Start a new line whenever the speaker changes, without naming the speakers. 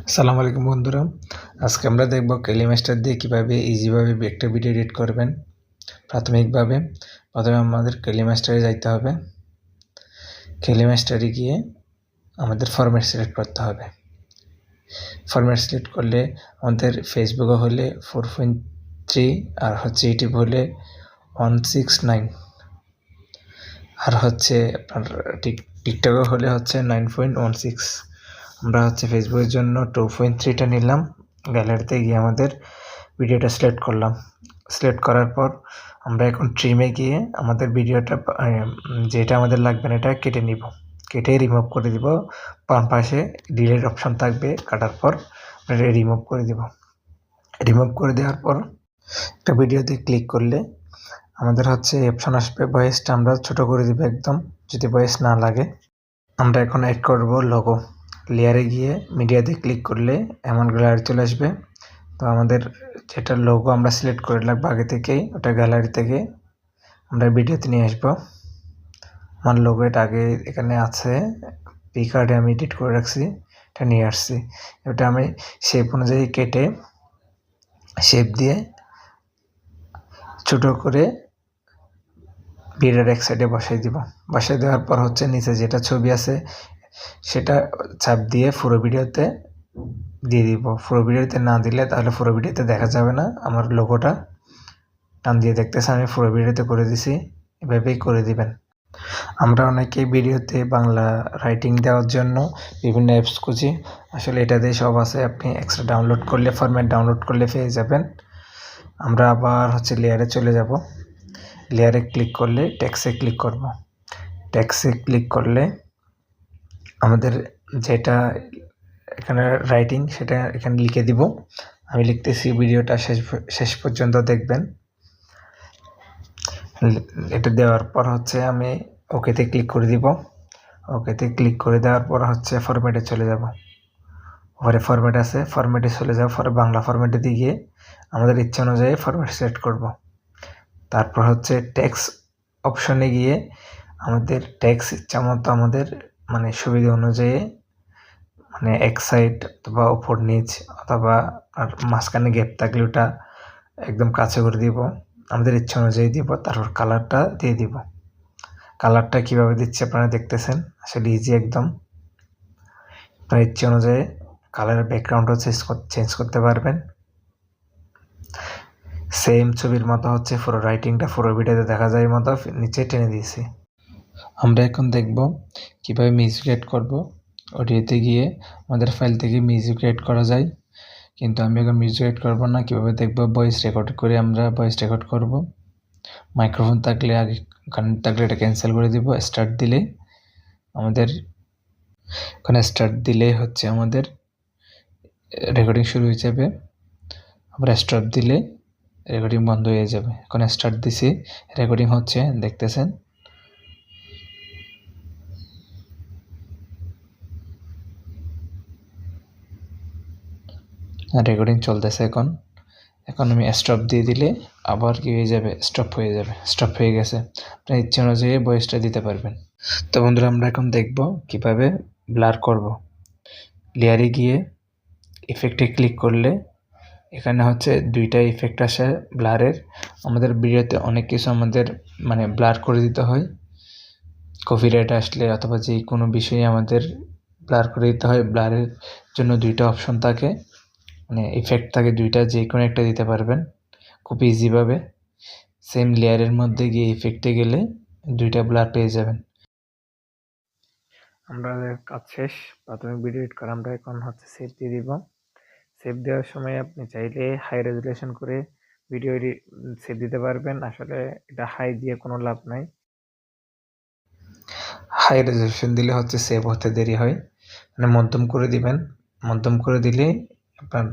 আসসালামু আলাইকুম বন্ধুরা, আজকে আমরা দেখব কেলিমাস্টার দিয়ে কীভাবে ইজিভাবে একটা ভিডিও এডিট করবেন। প্রাথমিকভাবে প্রথমে আমাদের কেলিমাস্টারে যাইতে হবে। কেলিমাস্টারে গিয়ে আমাদের ফরম্যাট সিলেক্ট করতে হবে। ফরম্যাট সিলেক্ট করলে আমাদের ফেসবুকে হলে 4.3 আর ইউটিউব হলে 169 আর আপনার টিকটকে হলে 9.16। আমরা ফেসবুকের জন্য 2.3টা নিলাম। গ্যালারিতে গিয়ে আমাদের ভিডিওটা সিলেক্ট করলাম। সিলেক্ট করার পর আমরা এখন ট্রিমে গিয়ে আমাদের ভিডিওটা যেটা আমাদের লাগবে না এটা কেটে নিব, কেটে রিমুভ করে দিব। বাম পাশে ডিলিট অপশন থাকবে, কাটার পর রিমুভ করে দিব। রিমুভ করে দেওয়ার পর একটা ভিডিওতে ক্লিক করলে আমাদের অপশন আসবে ভয়েসটা আমরা ছোট করে দিব একদম, যদি ভয়েস না লাগে। আমরা এখন অ্যাড করব লোগো। লেয়ারে গিয়ে মিডিয়াতে ক্লিক করলে এমন গ্যালারি চলে আসবে। তো আমাদের যেটা লোগো আমরা সিলেক্ট করে রাখবো আগে থেকেই, ওটা গ্যালারি থেকে আমরা ভিডিওতে নিয়ে আসবো। আমার লোগো এটা আগে এখানে আছে, পিকার্ডে আমি এডিট করে রাখছি, এটা নিয়ে আসছি। এটা আমি শেপ অনুযায়ী কেটে শেপ দিয়ে ছোট করে ভিডিওর এক সাইডে বসাই দিব। বসাই দেওয়ার পর নিচে যেটা ছবি আছে সেটা চাপ দিয়ে পুরো ভিডিওতে দিয়ে দিব। পুরো ভিডিওতে না দিলে তাহলে পুরো ভিডিওতে দেখা যাবে না। আমার লোগোটা টান দিয়ে দেখতেছে, আমি পুরো ভিডিওতে করে দিছি। এভাবেই করে দিবেন। আমরা অনেকেই ভিডিওতে বাংলা রাইটিং দেওয়ার জন্য বিভিন্ন অ্যাপস খুঁজি, আসলে এটা দিয়ে সব আছে। আপনি এক্সট্রা ডাউনলোড করলে, ফরম্যাট ডাউনলোড করলে পেয়ে যাবেন। আমরা আবার লেয়ারে চলে যাব। লেয়ারে ক্লিক করলে টেক্সটে ক্লিক করব। টেক্সটে ক্লিক করলে আমাদের যেটা এখানে রাইটিং সেটা এখানে লিখে দিব। আমি লিখতেছি, ভিডিওটা শেষ পর্যন্ত দেখবেন। এটা দেওয়ার পর আমি ওকেতে ক্লিক করে দিব। ওকেতে ক্লিক করে দেওয়ার পর ফরম্যাটে চলে যাব। ওপরে ফরম্যাট আছে, ফরম্যাটে চলে যাব। পরে বাংলা ফরম্যাটে দিয়ে আমাদের ইচ্ছা অনুযায়ী ফরম্যাট সিলেক্ট করব। তারপর টেক্সট অপশনে গিয়ে আমাদের টেক্সট ইচ্ছা মতো আমাদের সুবিধা অনুযায়ী এক সাইড অথবা উপর নিচ অথবা আর মাঝখানে গ্যাপ থাকলে ওটা একদম কাছে করে দিব, আমাদের ইচ্ছা অনুযায়ী দিব। তারপর কালারটা দিয়ে দিব। কালারটা কিভাবে দিচ্ছে আপনারা দেখতেছেন, আসলে ইজি একদম। আপনার ইচ্ছা অনুযায়ী কালারের ব্যাকগ্রাউন্ডও চেঞ্জ করতে পারবেন। সেম ছবির মতো পুরো রাইটিংটা পুরো ভিডিওতে দেখা যায় মতো নিচে টেনে দিয়েছি। আমরা এখন দেখব কিভাবে মিউজিক এড করব। অডিওতে গিয়ে আমাদের ফাইল থেকে মিউজিক এড করা যায়, কিন্তু আমি এখন মিউজিক এড করব না। কিভাবে দেখব, ভয়েস রেকর্ড করে আমরা ভয়েস রেকর্ড করব। মাইক্রোফোন থাকলে আগে, কারেন্ট থাকলে এটা ক্যান্সেল করে দিব। স্টার্ট দিলে আমাদের এখানে স্টার্ট দিলে আমাদের রেকর্ডিং শুরু হয়ে যাবে। আবার স্টপ দিলে রেকর্ডিং বন্ধ হয়ে যাবে। এখন স্টার্ট দিছি, রেকর্ডিং হচ্ছে, দেখতেছেন। রেকর্ডিং চলতেছে এখন। আমি স্টপ দিয়ে দিলে আবার কি হয়ে যাবে, স্টপ হয়ে যাবে। স্টপ হয়ে গেছে। আপনার ইচ্ছে অনুযায়ী ভয়েসটা দিতে পারবেন। তো বন্ধুরা, আমরা এখন দেখব কিভাবে ব্লার করব। লেয়ারে গিয়ে ইফেক্টে ক্লিক করলে এখানে দুইটা ইফেক্ট আসে ব্লারের। আমাদের ভিডিওতে অনেক কিছু আমাদের ব্লার করে দিতে হয়। কপিরাইট আসলে অথবা যে কোনো বিষয়ে আমাদের ব্লার করে দিতে হয়। ব্লারের জন্য দুইটা অপশন থাকে, ইফেক্ট থাকে দুইটা, যে কোনো একটা দিতে পারবেন খুব ইজিভাবে। সেম লেয়ারের মধ্যে গিয়ে ইফেক্টে গেলে দুইটা ব্লার পেয়ে যাবেন। আমরা কাজ শেষ, প্রাথমিক ভিডিও এডিট করা। আমরা এখন সেভ দিয়ে দিব। সেভ দেওয়ার সময় আপনি চাইলে হাই রেজুলেশন করে ভিডিও সেভ দিতে পারবেন। আসলে এটা হাই দিয়ে কোনো লাভ নাই। হাই রেজুলেশন দিলে সেভ হতে দেরি হয়। মধ্যম করে দিবেন। মধ্যম করে দিলে আপনার